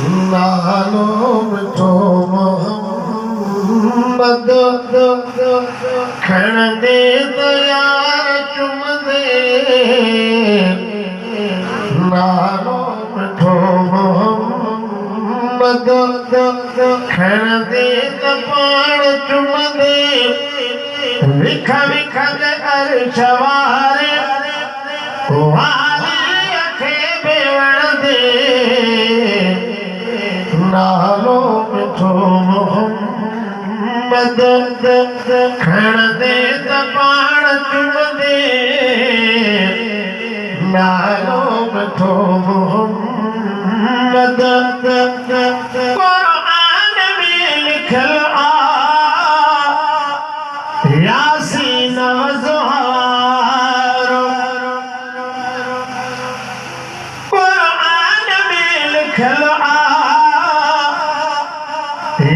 नालो मिठो मोहम्मद खण दे त यार चुम दे नालो मिठो मोहम्मद खण दे त पाण चुम दे विख विख दे अर्श वारे वाली खे बेवण दे नालो मिठो मोहम्मद खण दे त पाण चुम दे नालो मिठो मोहम्मद कुरान में लिखल आ यासीन वज़ुहार कुरान में लिखल आ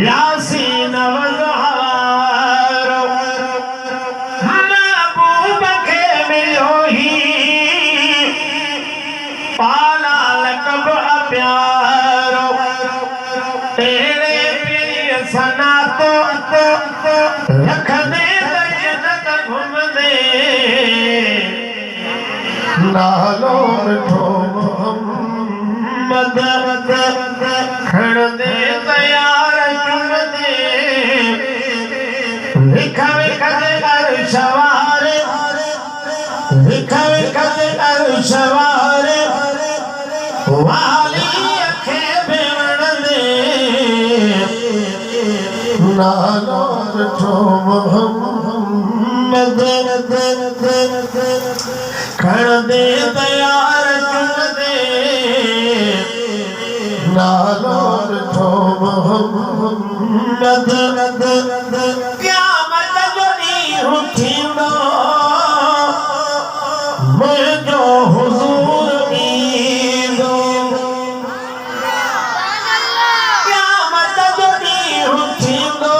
यासीन वज़ुहार महबूब के मिलो ही पाला लक़ब प्यारो तेरे प्रिय सना तो रख दे जन्नत घुम दे नालो मिठो मोहम्मद खण दे तयार चुम दे विख विख दे अर्श वारे विख विख दे अर्श वारे वाली खे बेवण दे नालो मिठो मोहम्मद खण दे तयार चुम दे नालो मिठो मोहम्मद क़यामत जो ॾींहुं थींदो मुंहिंजो हुज़ूर ईंदो क़यामत जो ॾींहुं थींदो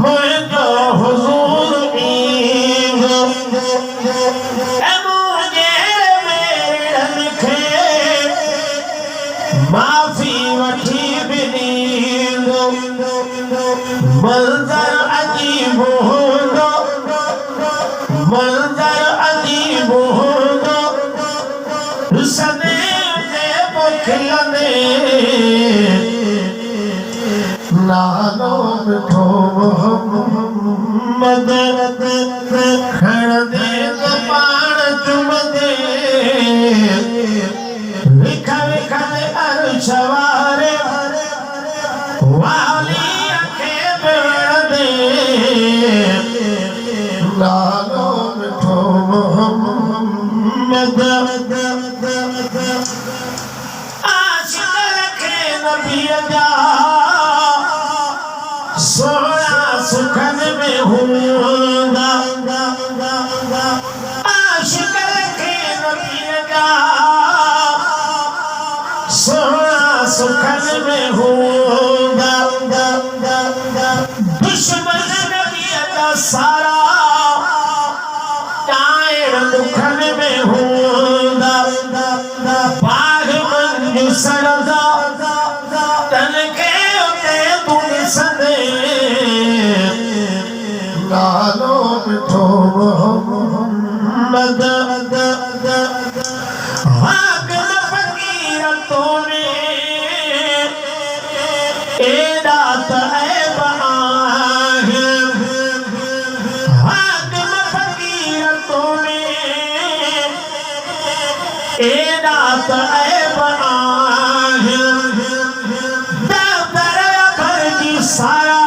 मुंहिंजो हुज़ूर ईंदो ऐं मुंहिंजे मेरनि खे माफ़ी वठी बि ॾींदो मंज़र अजीब हूंदो मंज़र अजीब हूंदो ॾिसंदे जे पोखिलंदे नालो मिठो मोहम्मद खण दे त पाण चुम दे विख विख दे अर्श वारे वाली खे बेवण दे नालो मिठो मोहम्मद आशिक़ रखे नबीअ जा सोना सुखन में हूंदा आशिक़ रखे नबीअ जा सोना सुखन में हूंदा दुश्मन नबीअ जा सारा टाइण दुखन में हूंदा बाग़ मंजू सड़दा तन खे उते तूं ॾिसंदे नालो मिठो मोहम्मद हाकिम फ़क़ीर तोड़े एॾा त ऐब आहिनि हाकिम फ़क़ीर तोड़े एॾा त ऐब आहिनि दर भरिजी सारा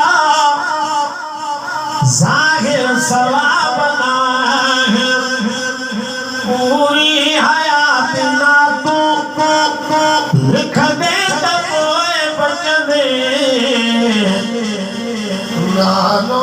ज़ाहिर सवाब आहिनि पूरी हयात ना तूं लिख दे त पोइ बचंदे नालो